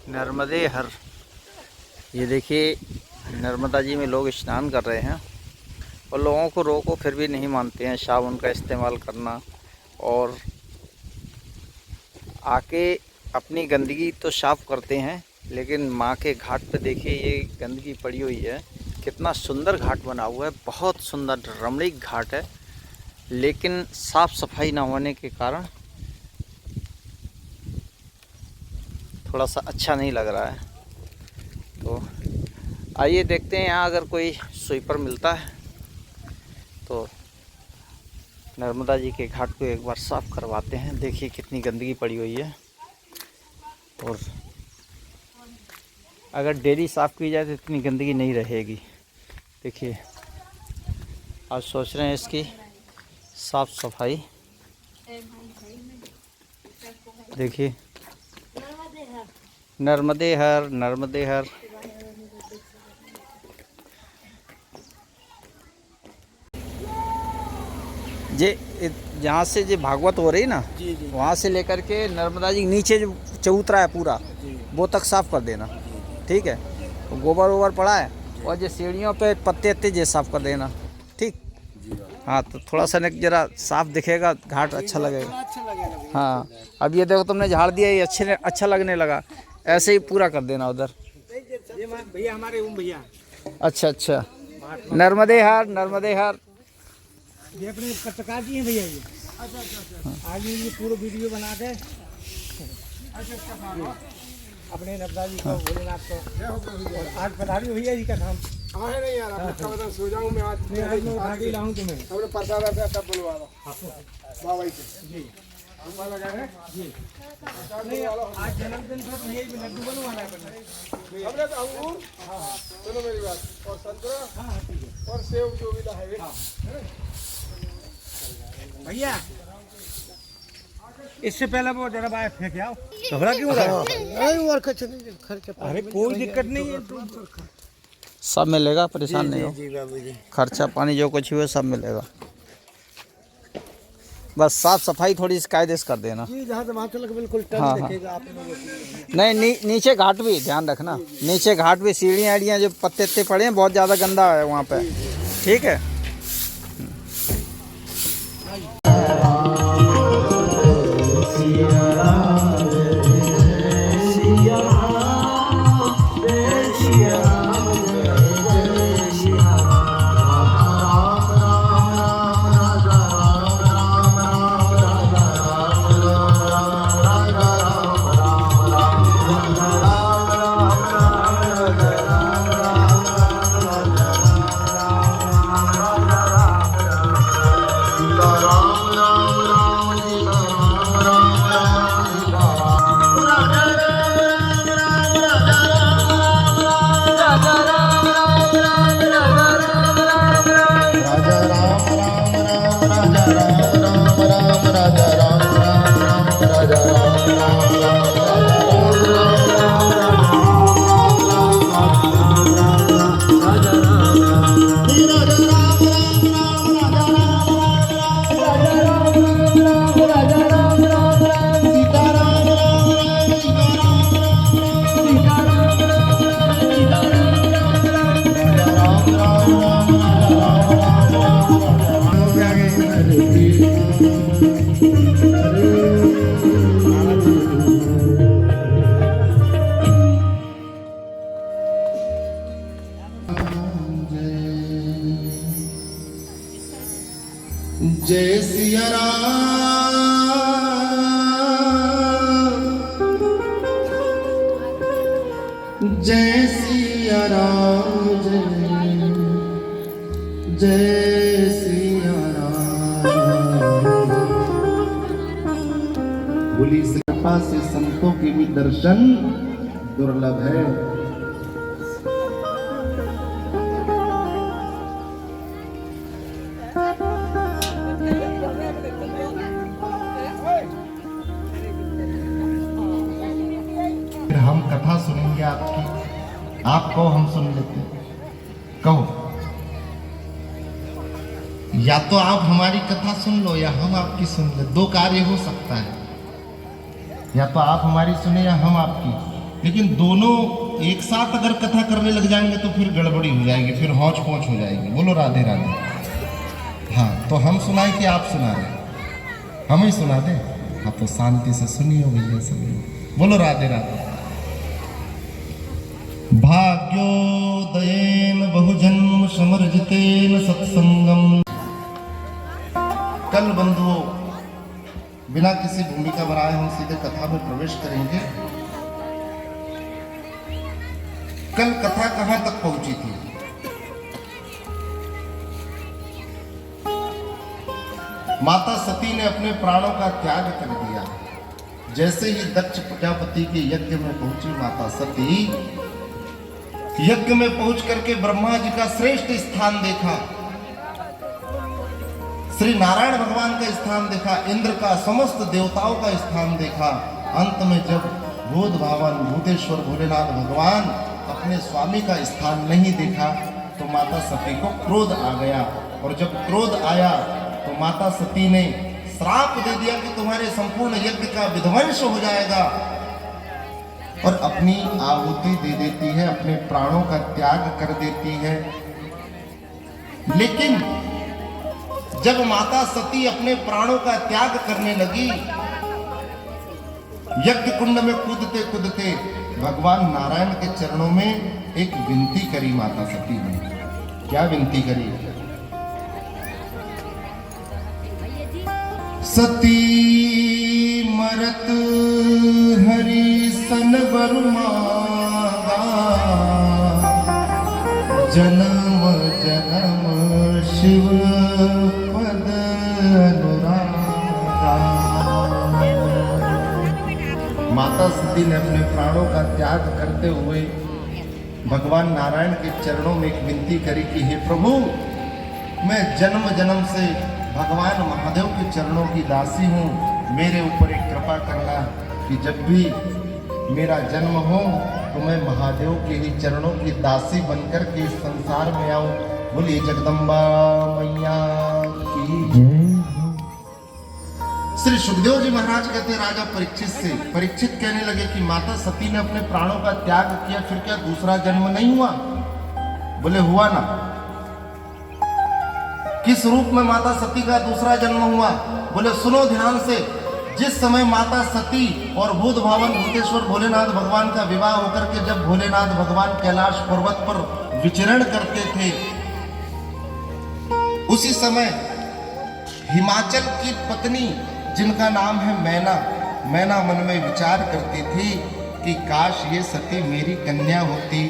नर्मदे हर। ये देखिए नर्मदा जी में लोग स्नान कर रहे हैं और लोगों को रोको फिर भी नहीं मानते हैं साबुन का इस्तेमाल करना। और आके अपनी गंदगी तो साफ़ करते हैं, लेकिन माँ के घाट पे देखिए ये गंदगी पड़ी हुई है। कितना सुंदर घाट बना हुआ है, बहुत सुंदर रमणीक घाट है, लेकिन साफ़ सफाई ना होने के कारण थोड़ा सा अच्छा नहीं लग रहा है। तो आइए देखते हैं यहाँ अगर कोई स्वीपर मिलता है तो नर्मदा जी के घाट को एक बार साफ़ करवाते हैं। देखिए कितनी गंदगी पड़ी हुई है, और अगर डेली साफ़ की जाए तो इतनी गंदगी नहीं रहेगी। देखिए आज सोच रहे हैं इसकी साफ़ सफाई। देखिए नर्मदे हर, नर्मदे हर। जे जहाँ से जो भागवत हो रही ना, वहाँ से लेकर के नर्मदा जी नीचे जो चबूतरा है पूरा वो तक साफ़ कर देना, ठीक है। तो गोबर वोबर पड़ा है और जो सीढ़ियों पे पत्ते वत्ते जे साफ़ कर देना, ठीक। हाँ तो थोड़ा सा न जरा साफ़ दिखेगा, घाट अच्छा लगेगा। हाँ अब ये देखो तुमने झाड़ दिया, ये अच्छा लगने लगा। ऐसे ही पूरा कर देना उधर। भैया हमारे भैया। अच्छा अच्छा, नर्मदे हर, नर्मदे हर। ये अपने पत्रकार जी हैं भैया ये। अच्छा अच्छा, आज ये पूरा वीडियो बना के अपने नर्मदा जी को, भोलेनाथ को। आज पधारी हुई है जी का नाम। हाँ है नहीं यार, आपका बता सो जाऊँ मैं आज। मैं आज मैं उठा के लाऊं तुम्हें। हमने प्रसाद आता है तब बुलवा दो बाबा से जी हम लगा है जी। नहीं आज जन्मदिन था तो यही लड्डू बनवाना है। हमने तो अंगूर, हाँ सुनो मेरी बात, और संतरा, हाँ ठीक है। और सेब जो भी है भैया इससे पहले वो जरा बाहर फेंक आओ। झगड़ा क्यों रहा है? नहीं और कुछ नहीं, खर्चा। अरे कोई दिक्कत नहीं है, सब मिलेगा, परेशान नहीं हो। जी बाबू जी। खर्चा पानी जो कुछ हुए सब मिलेगा, बस साफ सफाई थोड़ी सी कायदे से कर देना। जी जहाँ से वहाँ तक बिल्कुल टर्न हाँ, हाँ। दिखेगा आप लोगों को। नहीं नीचे घाट भी ध्यान रखना, नीचे घाट भी सीढ़ियाँ आड़ियाँ जो पत्ते वत्ते पड़े हैं बहुत ज़्यादा गंदा है वहाँ पे, ठीक है। जय सिया राम, जय सिया राम, जय सिया राम। बोली कृपा से संतों के भी दर्शन दुर्लभ है। हम कथा सुनेंगे आपकी, आप कहो हम सुन लेते, कहो। या तो आप हमारी कथा सुन लो या हम आपकी सुन ले, दो कार्य हो सकता है। या तो आप हमारी सुने या हम आपकी। लेकिन दोनों एक साथ अगर कथा करने लग जाएंगे तो फिर गड़बड़ी हो जाएगी, फिर हौच पौच हो जाएगी। बोलो राधे राधे। हाँ, तो हम सुनाए कि आप सुना रहे? हम ही सुना दे। हाँ, तो शांति से सुनिए भैया, सुनिए। बोलो राधे राधे। भाग्योदयेन बहुजन्म समर्जितेन सत्संगम। कल बंधुओं, बिना किसी भूमिका बनाए हम सीधे कथा में प्रवेश करेंगे। कल कथा कहां तक पहुंची थी? माता सती ने अपने प्राणों का त्याग कर दिया। जैसे ही दक्ष प्रजापति के यज्ञ में पहुंची माता सती, यज्ञ में पहुंच करके ब्रह्मा जी का श्रेष्ठ स्थान देखा, श्री नारायण भगवान का स्थान देखा, इंद्र का, समस्त देवताओं का स्थान देखा। अंत में जब भूत भावन भूतेश्वर भोलेनाथ भगवान अपने स्वामी का स्थान नहीं देखा तो माता सती को क्रोध आ गया। और जब क्रोध आया तो माता सती ने श्राप दे दिया कि तुम्हारे संपूर्ण यज्ञ का विध्वंस हो जाएगा, और अपनी आहुति दे देती है, अपने प्राणों का त्याग कर देती है। लेकिन जब माता सती अपने प्राणों का त्याग करने लगी, यज्ञ कुंड में कूदते कूदते भगवान नारायण के चरणों में एक विनती करी माता सती ने। क्या विनती करी? सती मरत हरि सन बरुमागा, जन्म जन्म शिव पद अनुरागा। माता सती ने अपने प्राणों का त्याग करते हुए भगवान नारायण के चरणों में एक विनती करी कि हे प्रभु, मैं जन्म जन्म से भगवान महादेव के चरणों की दासी हूँ, मेरे ऊपर एक कृपा करना कि जब भी मेरा जन्म हो तो मैं महादेव के ही चरणों की दासी बनकर के इस संसार में आऊं। बोलिए जगदम्बा मैया की जय। श्री सुखदेव जी महाराज कहते हैं राजा परीक्षित से, परीक्षित कहने लगे कि माता सती ने अपने प्राणों का त्याग किया, फिर क्या दूसरा जन्म नहीं हुआ? बोले हुआ ना। किस रूप में माता सती का दूसरा जन्म हुआ? बोले सुनो ध्यान से। जिस समय माता सती और भूत भावन भूतेश्वर भोलेनाथ भगवान का विवाह होकर के जब भोलेनाथ भगवान कैलाश पर्वत पर विचरण करते थे, उसी समय हिमाचल की पत्नी जिनका नाम है मैना, मैना मन में विचार करती थी कि काश ये सती मेरी कन्या होती,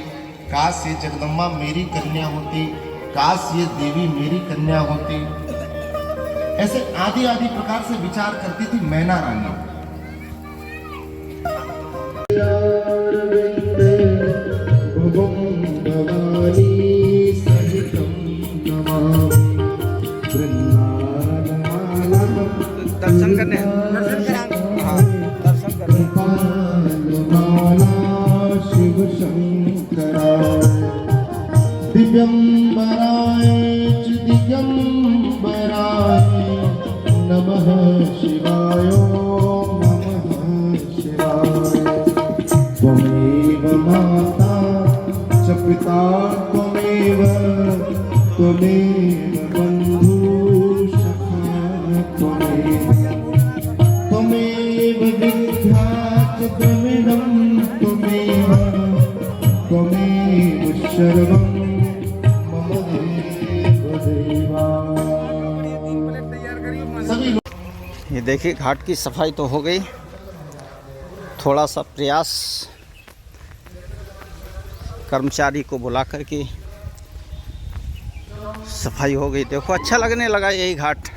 काश ये जगदम्बा मेरी कन्या होती, काश ये देवी मेरी कन्या होती। ऐसे आदि आदि प्रकार से विचार करती थी मैना रानी। दर्शन करने, हाँ दर्शन करने। शिव शंकरा दिगंबराय च दिगंबराय नमः शिवाय नमः शिवाय। त्वमेव माता च पिता त्वमेव त्वमेव बन्धु सखा त्वमेव त्वमेव विद्या च द्रविणं त्वमेव त्वमेव सर्वं मम देव देवा। ये देखिए घाट की सफाई तो हो गई, थोड़ा सा प्रयास कर्मचारी को बुला करके सफाई हो गई। देखो अच्छा लगने लगा यही घाट।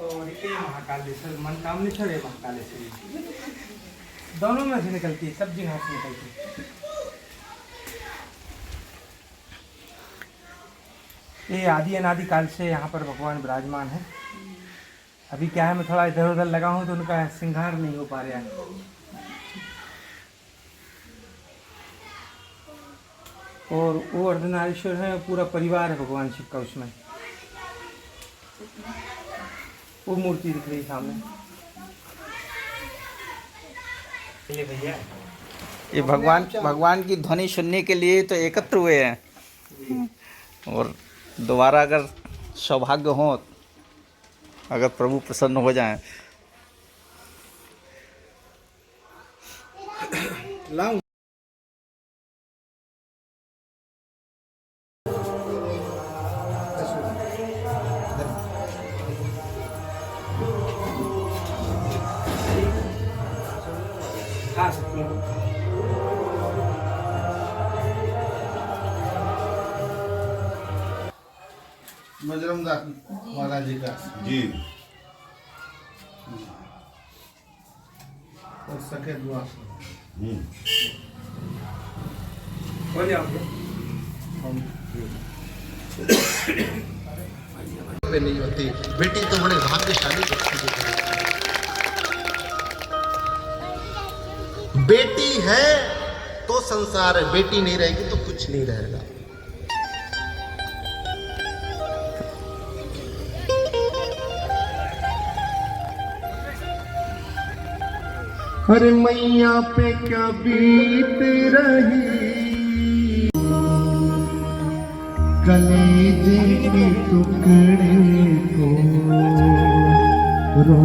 और ये महाकालेश्वर, मनकामनेश्वर है महाकालेश्वर, दोनों में से निकलती है, सब जगह से निकलती है। ये आदि अनादि काल से यहाँ पर भगवान विराजमान है। अभी क्या है, मैं थोड़ा इधर उधर लगा हूँ तो उनका श्रृंगार नहीं हो पा रहा है। और वो अर्धनारीश्वर है, पूरा परिवार है भगवान शिव का उसमें। वो मूर्ति दिख रही सामने। ये भैया ये भगवान की ध्वनि सुनने के लिए तो एकत्र हुए हैं, और दोबारा अगर सौभाग्य हो, अगर प्रभु प्रसन्न हो जाएं। लाऊं खा सकती हूँ। बजरंग महाराज जी का जी और सके दुआ हो जाओगे। पे नहीं होती। बेटी तो बड़े भाग्यशाली व्यक्ति की है। बेटी है तो संसार है, बेटी नहीं रहेगी तो कुछ नहीं रहेगा। अरे मैया पे क्या बीत रही, कलेजे के टुकड़े को रो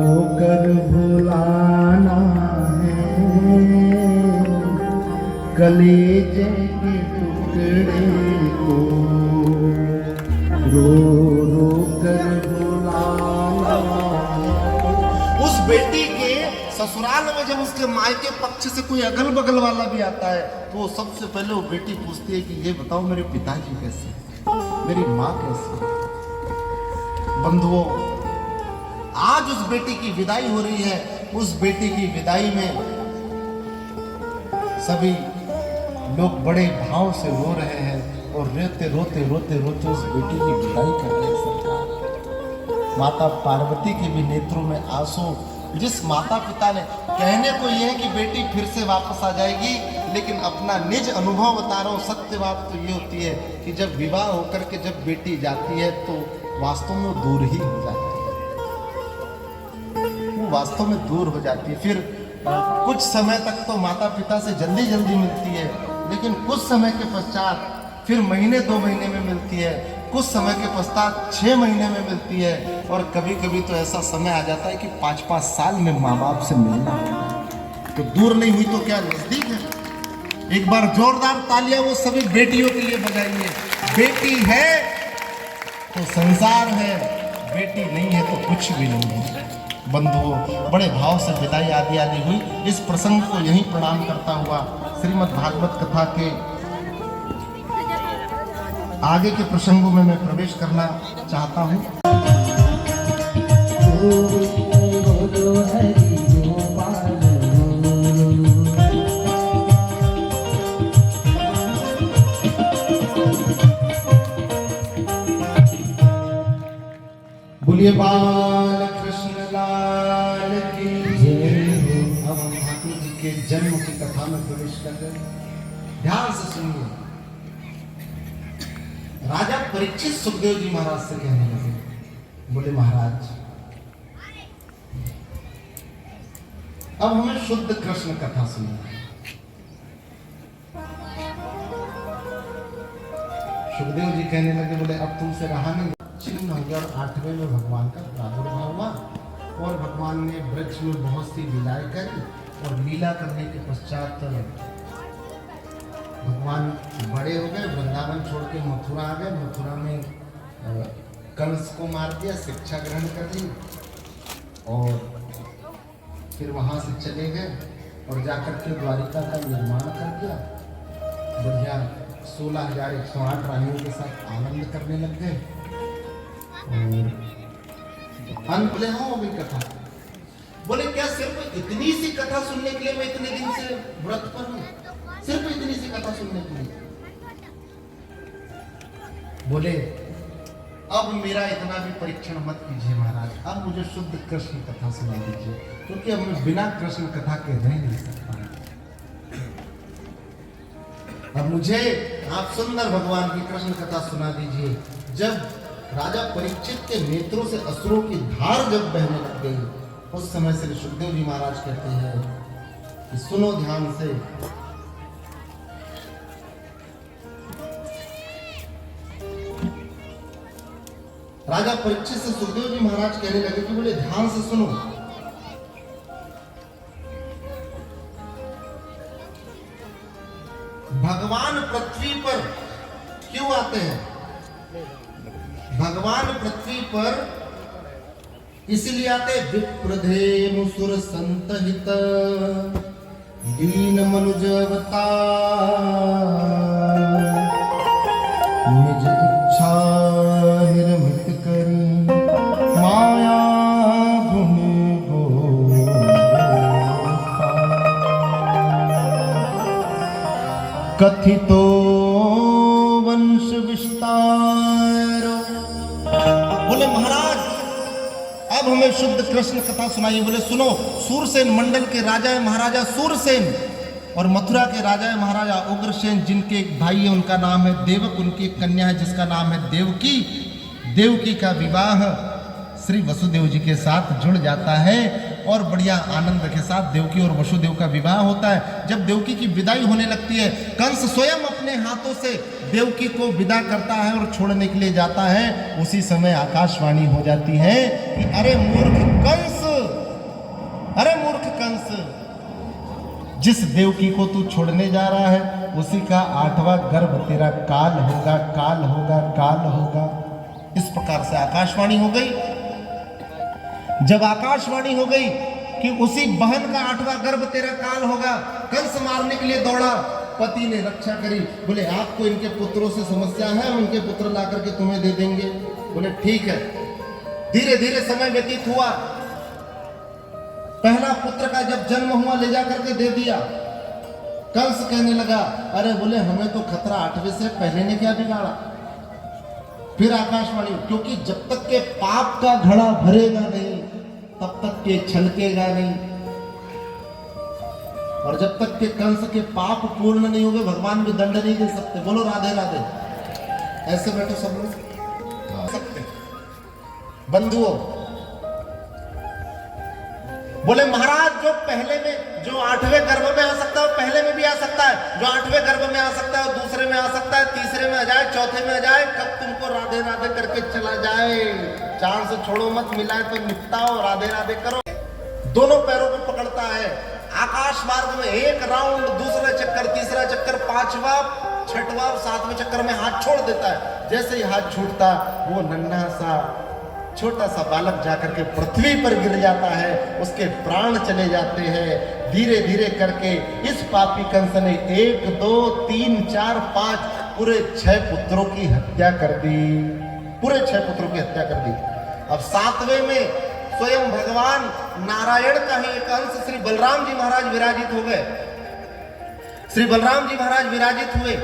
रो कर भुलाना है, कलेजे के टुकड़े को रो रो कर भुलाना है। उस बेटी के ससुराल में जब उसके मायके पक्ष से कोई अगल बगल वाला भी आता है तो वो सबसे पहले वो बेटी पूछती है कि ये बताओ मेरे पिताजी कैसे, मेरी माँ कैसी। बंधुओं, आज उस बेटी की विदाई हो रही है। उस बेटी की विदाई में सभी लोग बड़े भाव से रो रहे हैं और रोते रोते रोते रोते उस बेटी की विदाई कर रहे हैं। सरकार, माता पार्वती के भी नेत्रों में आंसू। जिस माता पिता ने, कहने को यह है कि बेटी फिर से वापस आ जाएगी, लेकिन अपना निज अनुभव बता रहा हूँ। सत्य बात तो ये होती है कि जब विवाह होकर के जब बेटी जाती है तो वास्तव में दूर ही हो जाती है, वो वास्तव में दूर हो जाती है। फिर कुछ समय तक तो माता पिता से जल्दी जल्दी मिलती है, लेकिन कुछ समय के पश्चात फिर महीने 2 महीने में मिलती है, कुछ समय के पश्चात 6 महीने में मिलती है, और कभी कभी तो ऐसा समय आ जाता है कि 5-5 साल में माँ बाप से मिलना होता है। तो दूर नहीं हुई तो क्या नजदीक है। एक बार जोरदार तालियां वो सभी बेटियों के लिए बजाइए। बेटी है तो संसार है, बेटी नहीं है तो कुछ भी नहीं है। बंधुओं, बड़े भाव से विदाई आदि आदि हुई। इस प्रसंग को यहीं प्रणाम करता हुआ श्रीमद् भागवत कथा के आगे के प्रसंगों में मैं प्रवेश करना चाहता हूँ। बोलिए बाल कृष्ण लाल की जय। अब हम ठाकुर जी के जन्म की कथा में प्रवेश करते हैं। ध्यान से सुनिए। राजा परीक्षित सुखदेव जी महाराज से कहने लगे, बोले महाराज, अब हमें शुद्ध कृष्ण कथा सुनना है। सुखदेव जी कहने लगे, बोले अब तुमसे रहा नहीं। चिन्ह हो गया और 8वें में भगवान का प्रादुर्भाव हुआ और भगवान ने वृक्ष में बहुत सी लीलाएं करी, और लीला करने के पश्चात भगवान बड़े हो गए, वृंदावन छोड़ के मथुरा आ गए। मथुरा में कंस को मार दिया, शिक्षा ग्रहण कर ली, और फिर वहाँ से चले गए और जाकर के द्वारिका का निर्माण कर दिया। बढ़िया 16,108 रानियों के साथ आनंद करने लग गए। और अंत में हो गई कथा। बोले क्या सिर्फ इतनी सी कथा सुनने के लिए मैं इतने दिन से व्रत पर हूँ? सिर्फ इतनी सी कथा सुनने के लिए? बोले अब मेरा इतना भी परीक्षण मत कीजिए महाराज, अब मुझे शुद्ध कृष्ण कथा सुना दीजिए, क्योंकि अब मैं बिना कृष्ण कथा के रह नहीं सकता। अब मुझे आप सुंदर भगवान की कृष्ण कथा सुना दीजिए। जब राजा परीक्षित के नेत्रों से अश्रुओं की धार जब बहने लग गई, उस समय श्री सुखदेव जी महाराज कहते हैं कि सुनो ध्यान से। राजा परीक्षित से सुखदेव जी महाराज कहने लगे कि बोले ध्यान से सुनो, भगवान पृथ्वी पर क्यों आते हैं? भगवान पृथ्वी पर इसलिए आते, विप्रधेनु सुर संत हित दीन मनुज अवतार, निज इच्छा निर्मित करी माया गुण कथितो वंश विस्तार। बोले महाराज अब हमें शुद्ध कृष्ण कथा सुनाइए। बोले सुनो, सूरसेन मंडल के राजा है महाराजा सूरसेन, और मथुरा के राजा है महाराजा उग्रसेन, जिनके एक भाई है उनका नाम है देवक, उनकी एक कन्या है जिसका नाम है देवकी। देवकी का विवाह श्री वसुदेव जी के साथ जुड़ जाता है और बढ़िया आनंद के साथ देवकी और वसुदेव का विवाह होता है। जब देवकी की विदाई होने लगती है, कंस स्वयं अपने हाथों से देवकी को विदा करता है और छोड़ने के लिए जाता है। उसी समय आकाशवाणी हो जाती है कि अरे मूर्ख कंस, अरे मूर्ख कंस, जिस देवकी को तू छोड़ने जा रहा है उसी का 8वां गर्भ तेरा काल होगा, काल होगा, काल होगा। इस प्रकार से आकाशवाणी हो गई। जब आकाशवाणी हो गई कि उसी बहन का 8वां गर्भ तेरा काल होगा, कंस मारने के लिए दौड़ा, पति ने रक्षा करी। बोले आपको इनके पुत्रों से समस्या है, हम इनके पुत्र ला करके तुम्हें दे देंगे। बोले ठीक है। धीरे धीरे समय व्यतीत हुआ, पहला पुत्र का जब जन्म हुआ ले जा करके दे दिया। कंस कहने लगा अरे बोले हमें तो खतरा 8वें से, पहले ने क्या बिगाड़ा। फिर आकाशवाणी, क्योंकि जब तक के पाप का घड़ा भरेगा नहीं तब तक के छलकेगा नहीं, और जब तक के कंस के पाप पूर्ण नहीं होंगे भगवान भी दंड नहीं दे सकते। बोलो राधे राधे। ऐसे बैठो सब लोग सकते बंधुओं। बोले महाराज जो पहले में, जो 8वें गर्भ में आ सकता है वो पहले में भी आ सकता है, जो 8वें गर्भ में आ सकता है दूसरे में आ सकता है, तीसरे में आ जाए, चौथे में आ जाए, कब तुमको राधे राधे करके चला जाए। चांद से छोड़ो मत, मिलाए तो निपटाओ, राधे राधे करो। दोनों पैरों को पकड़ता है, आकाश मार्ग में एक राउंड, दूसरा चक्कर, तीसरा चक्कर, 5वां, 6वां, 7वें चक्कर में हाथ छोड़ देता है। जैसे ही हाथ छूटता वो नन्हा सा छोटा सा बालक जाकर के पृथ्वी पर गिर जाता है, उसके प्राण चले जाते हैं। धीरे धीरे करके इस पापी कंस ने 1, 2, 3, 4, 5 पूरे 6 पुत्रों की हत्या कर दी, पूरे 6 पुत्रों की हत्या कर दी। अब 7वें में स्वयं भगवान नारायण का ही एक अंश श्री बलराम जी महाराज विराजित हो गए। श्री बलराम जी महाराज विराजित हुए।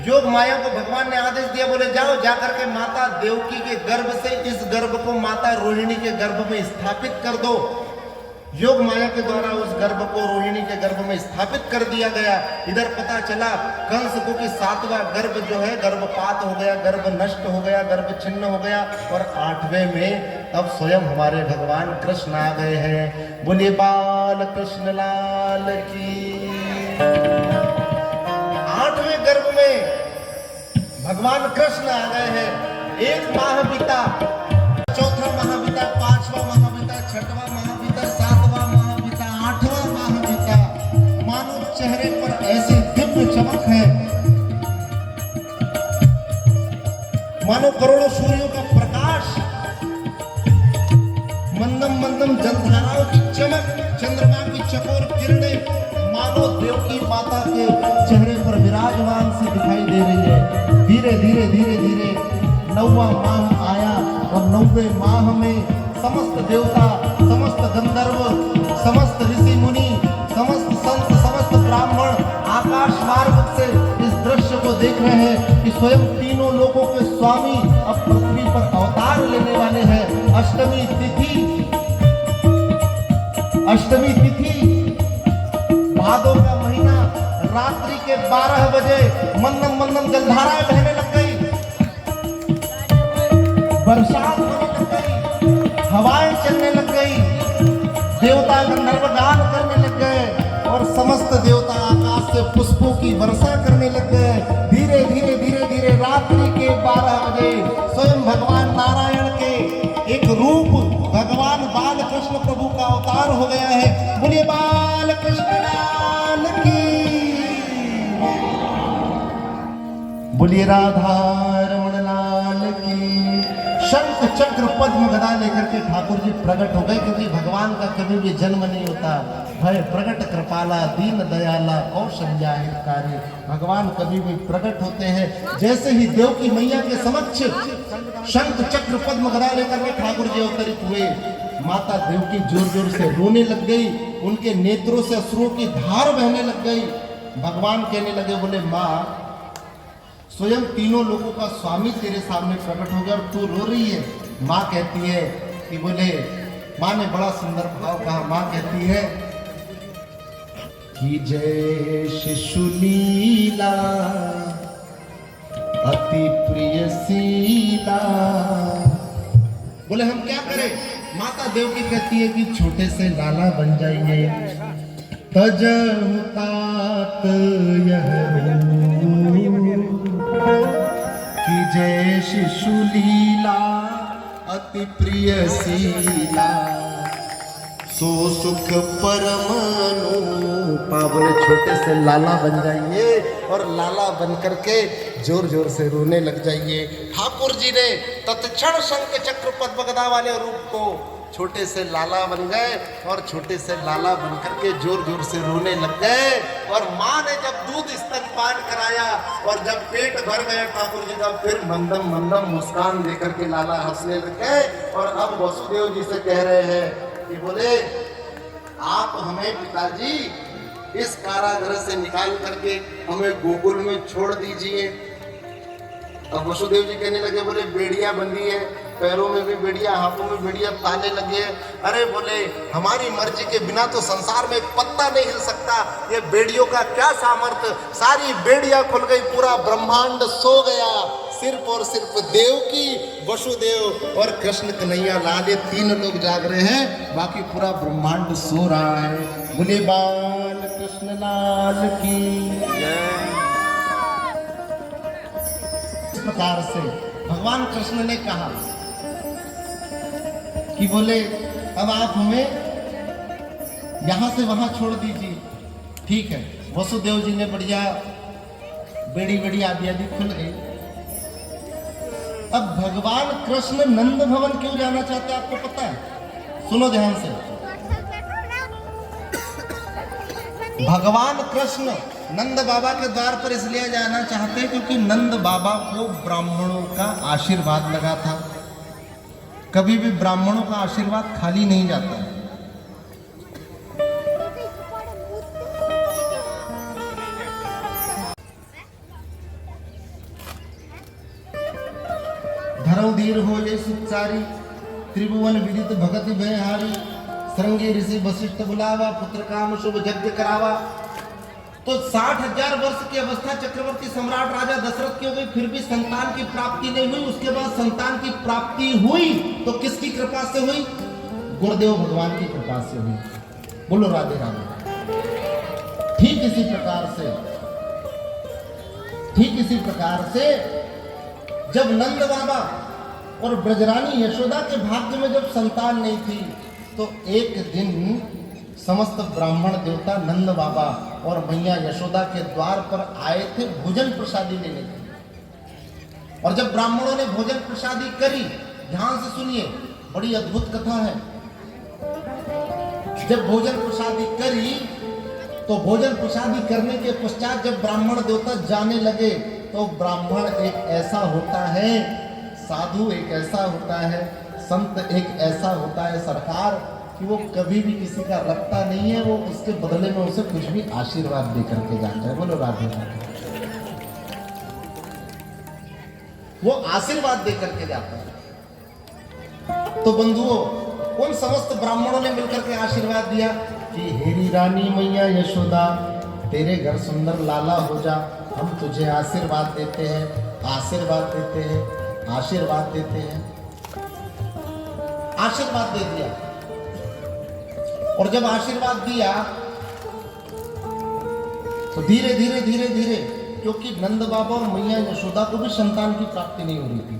योग माया को भगवान ने आदेश दिया, बोले जाओ जाकर के माता देवकी के गर्भ से इस गर्भ को माता रोहिणी के गर्भ में स्थापित कर दो। योग माया के द्वारा उस गर्भ को रोहिणी के गर्भ में स्थापित कर दिया गया। इधर पता चला कंस को कि 7वां गर्भ जो है गर्भपात हो गया, गर्भ नष्ट हो गया, गर्भ छिन्न हो गया, और 8वें में अब स्वयं हमारे भगवान कृष्ण आ गए हैं। बोलिए बाल कृष्ण लाल की। 8वें गर्भ में भगवान कृष्ण आ गए हैं। 1 माह बीता, 4वां माह बीता, 5वां माह बीता, 6वां माह बीता, 7वां माह बीता, 8वां माह बीता। मानो चेहरे पर ऐसी दिव्य चमक है, मानो करोड़ों सूर्यों का प्रकाश, मंदम मंदम जलधाराओं की चमक, चंद्रमा की चकोर किरणें मानो देवकी माता के चेहरे पर विराजमान सी दिखाई दे रही है। धीरे धीरे धीरे धीरे 9वां माह आया, और 9वें माह में समस्त देवता, समस्त गंधर्व, समस्त ऋषि मुनि, समस्त संत, समस्त ब्राह्मण आकाश मार्ग से इस दृश्य को देख रहे हैं कि स्वयं तीनों लोकों के स्वामी अब पृथ्वी पर अवतार लेने वाले हैं। अष्टमी तिथि, अष्टमी तिथि भादों का महीना, रात्रि के 12 बजे मंदम मंदम जलधाराएं बहने लग गई। बरसात होने लग गई, हवाएं चलने लग गई, देवता गंधर्व गान करने लग गए और समस्त देवता आकाश से पुष्पों की वर्षा करने लग गए। धीरे धीरे धीरे धीरे रात्रि के 12 बजे स्वयं भगवान नारायण के एक रूप भगवान बाल कृष्ण प्रभु का अवतार हो गया है। बोलिए बाल कृष्ण लाल की, बोलिए राधा रमण लाल की। शंख चक्र पद्म गदा लेकर के ठाकुर जी प्रकट हो गए, क्योंकि भगवान का कभी भी जन्म नहीं होता। भय प्रकट कृपाला दीन दयाला कौशल्या हितकारी, भगवान कभी भी प्रकट होते हैं। जैसे ही देव की मैया के समक्ष शंख चक्र पद्म गदा लेकर के ठाकुर जी अवतरित हुए, माता देव की जोर जोर से रोने लग गई, उनके नेत्रों से अश्रुओं की धार बहने लग गई। भगवान कहने लगे, बोले माँ, स्वयं तीनों लोगों का स्वामी तेरे सामने प्रकट हो गया और तू रो रही है। माँ कहती है कि बोले, माँ ने बड़ा सुंदर भाव कहा। माँ कहती है कि जय शिशुलीला अति प्रिय शीला। बोले हम क्या करें? माता देव की कहती है कि छोटे से लाला बन जाइए। तजहु तात यह कि जय शिशुलीला अति प्रिय शीला, सो सुख परम अनुपा। बोले छोटे से लाला बन जाइए और लाला बन करके जोर जोर से रोने लग जाइए। ठाकुर जी ने तत्क्षण शंख चक्र पद्म गदा वाले रूप को छोटे से लाला बन गए और छोटे से लाला बन करके जोर जोर से रोने लग गए। और माँ ने जब दूध स्तनपान कराया और जब पेट भर गया ठाकुर जी का, फिर मंदम मंदम मुस्कान देकर के लाला हंसने लग गए। और अब वसुदेव जी से कह रहे हैं कि बोले आप हमें पिताजी इस कारागृह से निकाल करके हमें गोकुल में छोड़ दीजिए। अब वसुदेव जी कहने लगे, बोले बेड़ियां बंधी है, पैरों में भी बेड़िया, हाथों में बेड़िया, ताले लगे। अरे बोले हमारी मर्जी के बिना तो संसार में एक पत्ता नहीं हिल सकता, ये बेड़ियों का क्या सामर्थ्य। सारी बेड़ियां खुल गई, पूरा ब्रह्मांड सो गया। सिर्फ और सिर्फ देव की, वसुदेव और कृष्ण कन्हैया लाल, ये तीन लोग जाग रहे हैं, बाकी पूरा ब्रह्मांड सो रहा है। बोले बाल कृष्ण लाल की। इस प्रकार से भगवान कृष्ण ने कहा कि बोले अब आप हमें यहां से वहां छोड़ दीजिए। ठीक है, वसुदेव जी ने बढ़िया बेड़ी बेड़ी आदि आदि खुल गई। अब भगवान कृष्ण नंद भवन क्यों जाना चाहते हैं आपको पता है? सुनो ध्यान से। भगवान कृष्ण नंद बाबा के द्वार पर इसलिए जाना चाहते हैं क्योंकि नंद बाबा को ब्राह्मणों का आशीर्वाद लगा था। कभी भी ब्राह्मणों का आशीर्वाद खाली नहीं जाता है। धर्म धीर हो ये सुचारी, त्रिभुवन विदित भगति भयहारी, श्रृंगी ऋषि वशिष्ठ बुलावा, पुत्र काम शुभ यज्ञ करावा। तो 60,000 वर्ष की अवस्था चक्रवर्ती सम्राट राजा दशरथ की हो गई, फिर भी संतान की प्राप्ति नहीं हुई। उसके बाद संतान की प्राप्ति हुई तो किसकी कृपा से हुई? गुरुदेव भगवान की कृपा से हुई। बोलो राधे राधे। ठीक इसी प्रकार से जब नंद बाबा और ब्रजरानी यशोदा के भाग्य में जब संतान नहीं थी, तो एक दिन समस्त ब्राह्मण देवता नंद बाबा और मैया यशोदा के द्वार पर आए थे भोजन प्रसादी लेने के। और जब ब्राह्मणों ने भोजन प्रसादी करी, ध्यान से सुनिए, बड़ी अद्भुत कथा है। जब भोजन प्रसादी करी तो भोजन प्रसादी करने के पश्चात जब ब्राह्मण देवता जाने लगे, तो ब्राह्मण एक ऐसा होता है, साधु एक ऐसा होता है, संत एक ऐसा होता है सरकार, कि वो कभी भी किसी का रखता नहीं है। वो उसके बदले में उसे कुछ भी आशीर्वाद दे करके जाता है। बोलो राधे राधे। वो आशीर्वाद दे करके जाता है। तो बंधुओं, उन समस्त ब्राह्मणों ने मिलकर के आशीर्वाद दिया कि हेरी रानी मैया यशोदा, तेरे घर सुंदर लाला हो जा, हम तुझे आशीर्वाद देते हैं, आशीर्वाद देते हैं, आशीर्वाद देते हैं। आशीर्वाद दे दिया। और जब आशीर्वाद दिया तो धीरे धीरे धीरे धीरे, क्योंकि नंद बाबा और मैया यशोदा को भी संतान की प्राप्ति नहीं हो रही थी,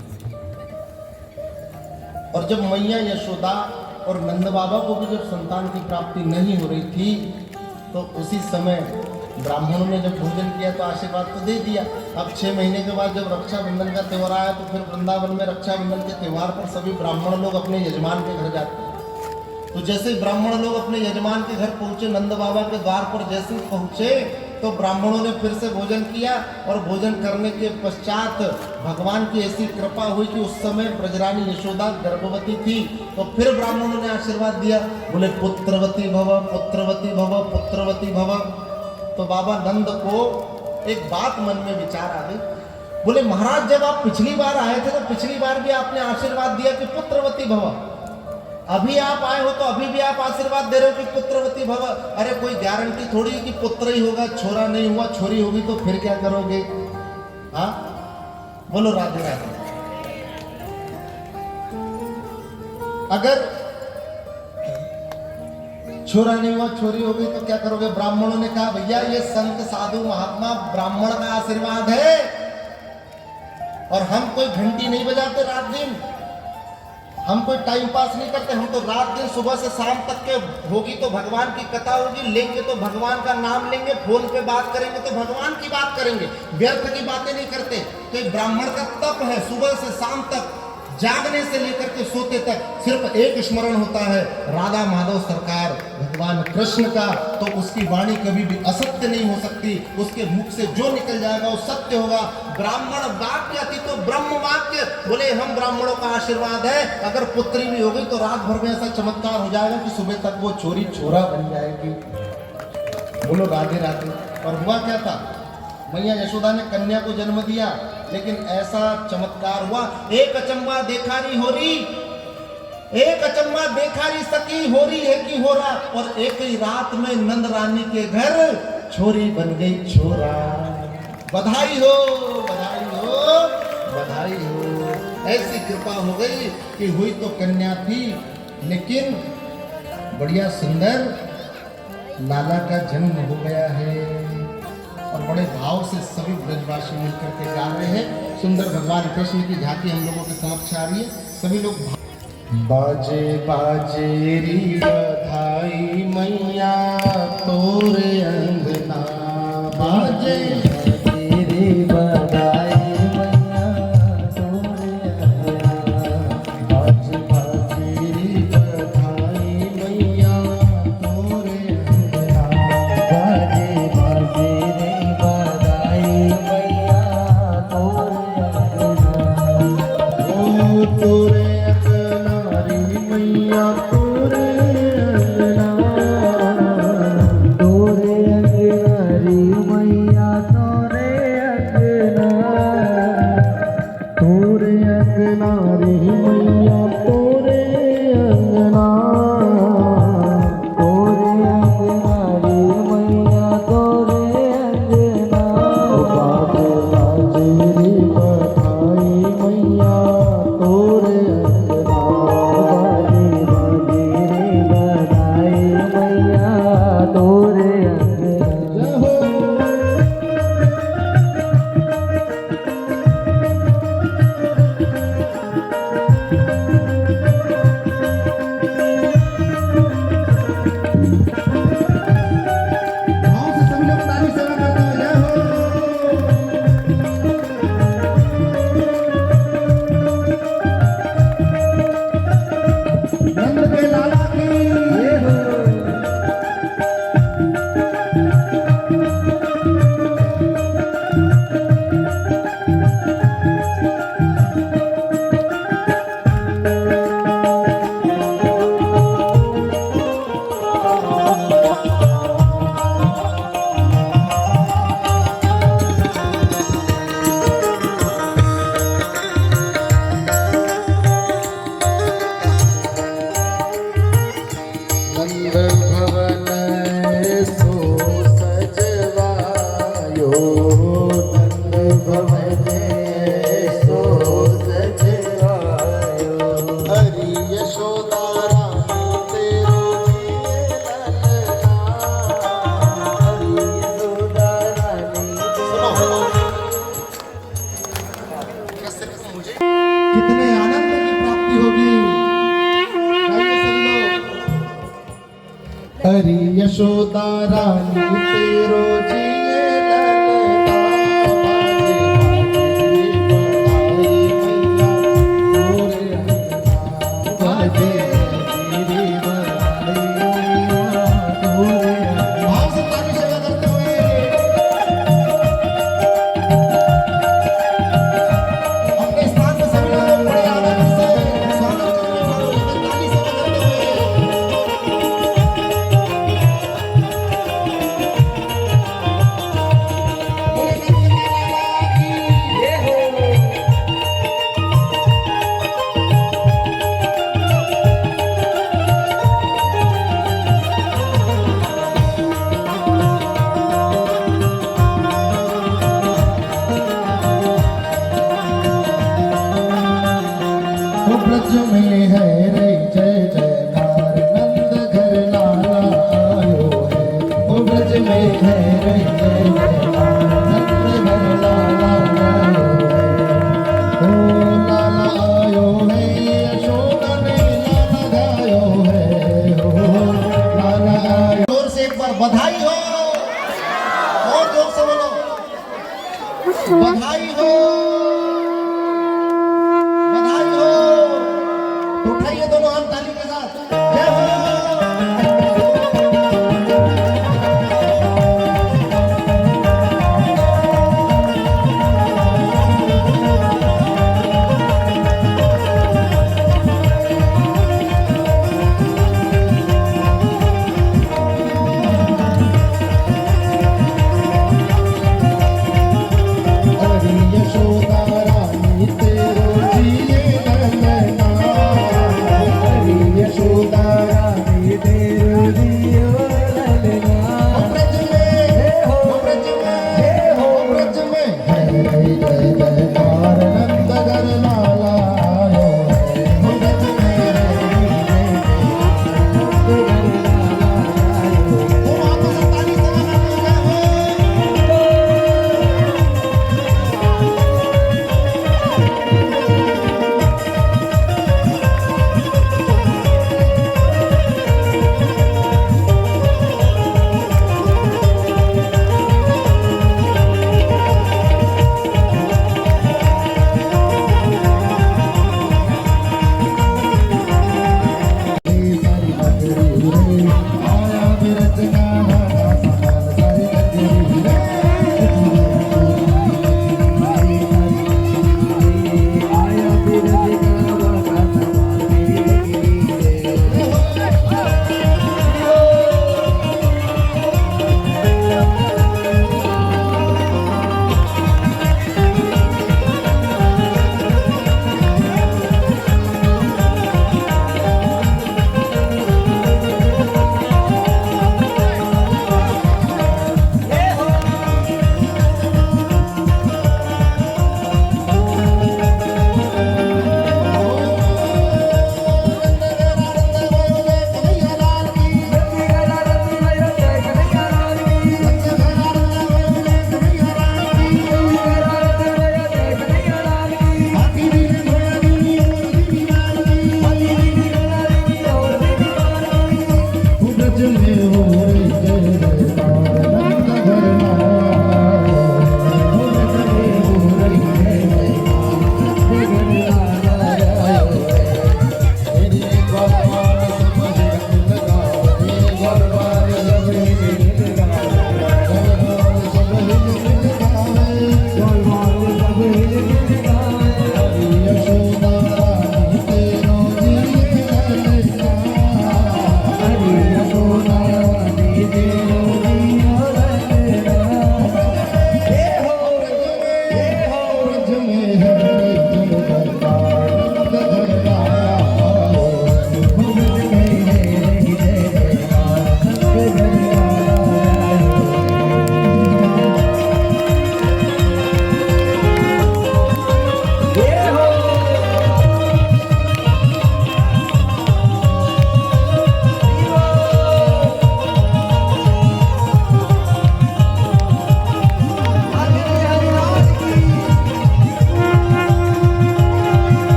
और जब मैया यशोदा और नंद बाबा को भी जब संतान की प्राप्ति नहीं हो रही थी, तो उसी समय ब्राह्मणों ने जब भोजन किया तो आशीर्वाद तो दे दिया। अब 6 महीने के बाद जब रक्षाबंधन का त्यौहार आया तो फिर वृंदावन में रक्षाबंधन के त्यौहार पर सभी ब्राह्मण लोग अपने यजमान के घर जाते हैं। तो जैसे ब्राह्मण लोग अपने यजमान के घर पहुंचे, नंद बाबा के द्वार पर जैसे ही पहुंचे तो ब्राह्मणों ने फिर से भोजन किया, और भोजन करने के पश्चात भगवान की ऐसी कृपा हुई कि उस समय ब्रजरानी यशोदा गर्भवती थी। तो फिर ब्राह्मणों ने आशीर्वाद दिया, बोले पुत्रवती भव, पुत्रवती भव, पुत्रवती भव। तो बाबा नंद को एक बात मन में विचार आ गई, बोले महाराज जब आप पिछली बार आए थे तो पिछली बार भी आपने आशीर्वाद दिया कि पुत्रवती भव, अभी आप आए हो तो अभी भी आप आशीर्वाद दे रहे हो कि पुत्रवती भव। अरे कोई गारंटी थोड़ी है कि पुत्र ही होगा, छोरा नहीं हुआ, छोरी होगी तो फिर क्या करोगे? हाँ बोलो राधे राधे। अगर छोरा नहीं हुआ, छोरी होगी तो क्या करोगे? ब्राह्मणों ने कहा भैया ये संत साधु महात्मा ब्राह्मण का आशीर्वाद है, और हम कोई घंटी नहीं बजाते रात दिन, हम कोई टाइम पास नहीं करते, हम तो रात दिन सुबह से शाम तक के होगी तो भगवान की कथा होगी, लेंगे तो भगवान का नाम लेंगे, फोन पे बात करेंगे तो भगवान की बात करेंगे, व्यर्थ की बातें नहीं करते। तो ब्राह्मण का तप है, सुबह से शाम तक जागने से लेकर के सोते तक सिर्फ एक स्मरण होता है, राधा माधव सरकार भगवान कृष्ण का। तो उसकी वाणी कभी भी असत्य नहीं हो सकती, उसके मुख से जो निकल जाएगा वो सत्य होगा। ब्राह्मण वाक्य अति तो ब्रह्म वाक्य। बोले हम ब्राह्मणों का आशीर्वाद है, अगर पुत्री भी होगी तो रात भर में ऐसा चमत्कार हो जाएगा कि सुबह तक वो छोरी छोरा बन जाएगी। बोलो राधे राधे। और हुआ क्या था, मैया यशोदा ने कन्या को जन्म दिया, लेकिन ऐसा चमत्कार हुआ, एक अचंबा देखा नहीं हो रही, एक अचंबा देखा नहीं सकी, हो रही है कि हो रहा। और एक ही रात में नंद रानी के घर छोरी बन गई छोरा। बधाई हो, बधाई हो, बधाई हो। ऐसी कृपा हो गई कि हुई तो कन्या थी, लेकिन बढ़िया सुंदर लाला का जन्म हो गया है। और बड़े भाव से सभी ब्रजवासी मिलकर के गा रहे हैं। सुंदर भगवान कृष्ण की झांकी हम लोगों के समक्ष आ रही है। सभी लोग बाजे बाजे री बधाई मैया तोरे अंगना, बाजे बाजे री बधाई मैया तोरे अंगना, बाजे बाजे री बधाई मैया तोरे अंगना, बाजे बाजे तोरे अंगना री मैया तोरे अंगना, तोरे अंगना री मैया तोरे अंगना, तोरे अंगना री मैया तोरे अंगना, तोरे अंगना री मैया तोरे अंगना, बाजे बाजे री बधाई मैया तोरे अंगना, बाजे बाजे रे बधाई मैया तोरे अंगना। भाव से सभी लोग ताली सेवा करते हैं। जय हो नंद के लाला की जय हो। नंद भवन सो सजवायो, नंद भवन सो सजवायो, हरि यशोदा हरि यशोदा रानी तेरो जिए ललना बाजे बाजे रे मैया तोरे भाव से ताली सेवा करते हुए अपने स्थान पे सभी लोग बड़े आनंद से स्वागत करने वालों को ताली सेवा करते हुए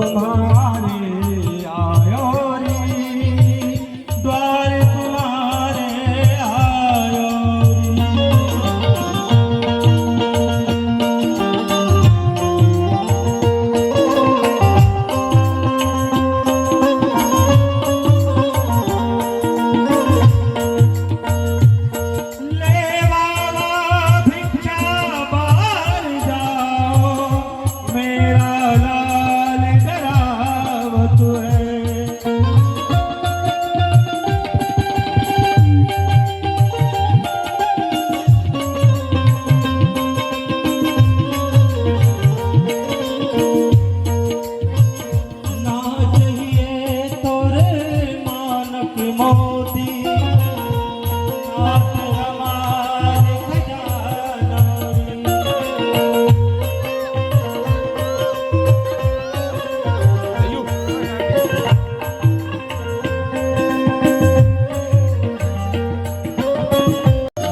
तुम्हारे आयो रे, द्वार तुम्हारे आयो ले बाबा भिक्षा बार जाओ, मेरा लाल करावत है। ना चाहिए तोरे मानक मोती, नाथ हमारे खजाना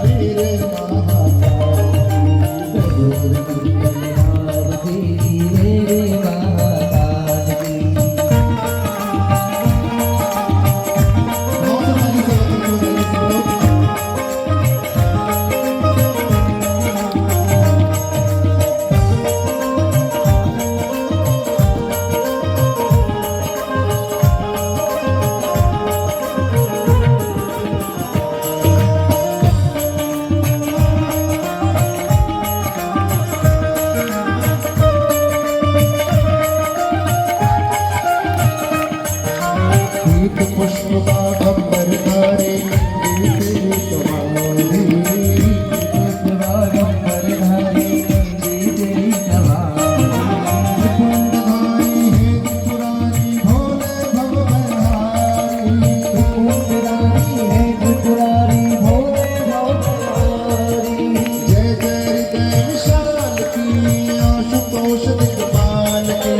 मेरे पुष्प बागंबर धारे जय जय हृदय विशाल की आशुतोष दिग्पाल की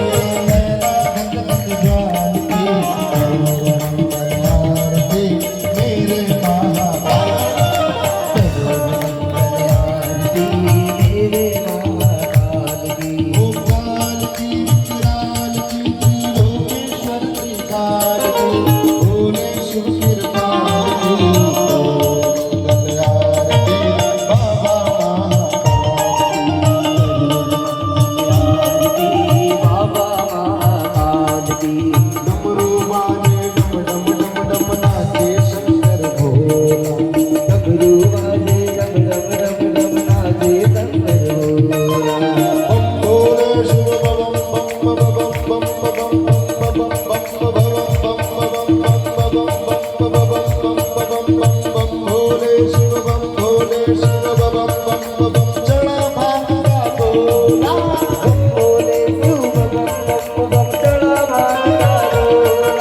लैला भगवत ज्वाल की मेरे महाकाल गोपाल की विकराल की त्रिलोकेश्वर त्रिकाल की भोले शिव कृपाल की बाबा डमरू बाजे डम डम डम डम नाचे शंकर भोला बम भोले शिव बम बम बम बम बम बम बम बम भोले शिव बम भोले शिव बम बम बम चढ़ा भांगा बोला बम भोले शिव बम बम चढ़ा भांगा बोला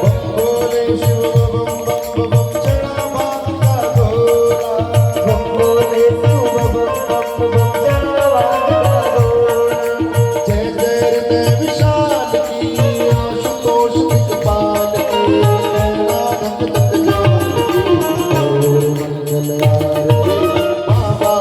बम भोले शिव बम बम चढ़ा भांगा बोला बम भोले शिव बम चढ़ा भांगा बोला जय जय हृदय विशाल की आशुतोष दिग्पाल की लैला भगवत ज्वाल की मंगल आरती बाबा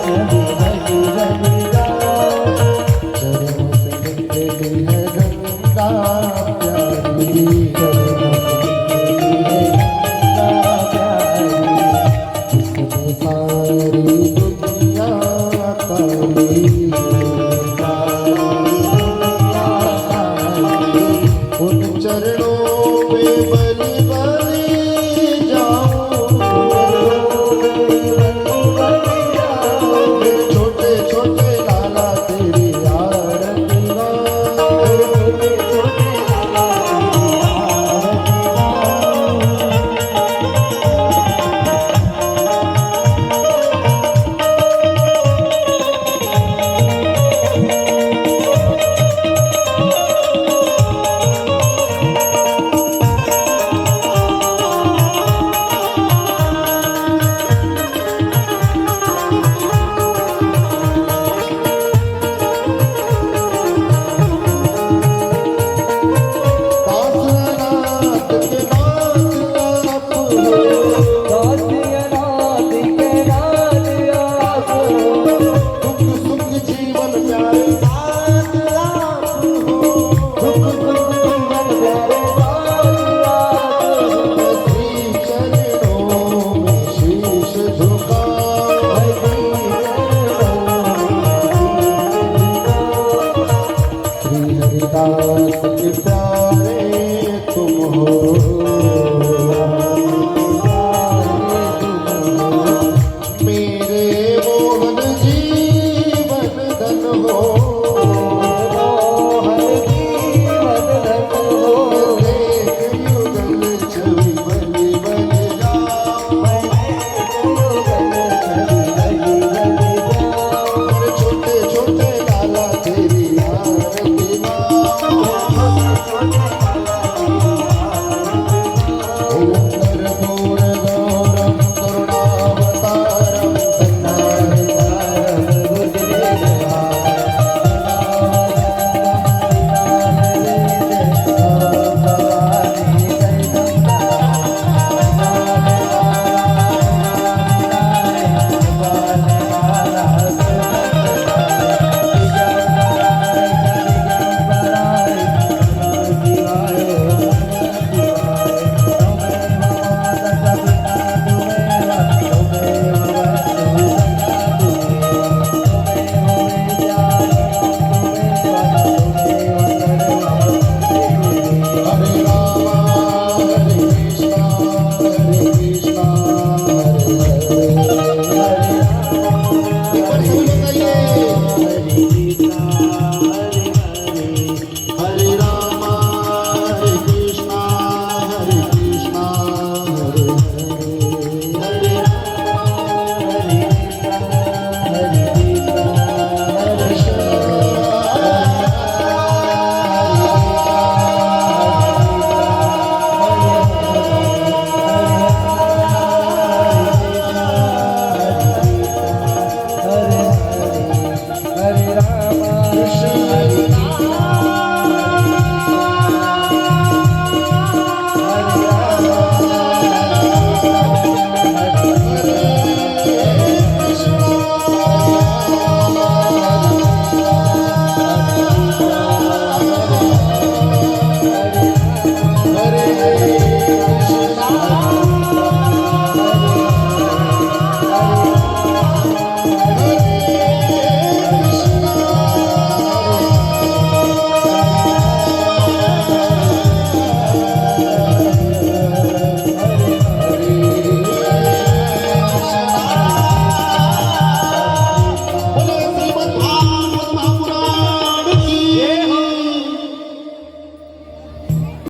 नहीं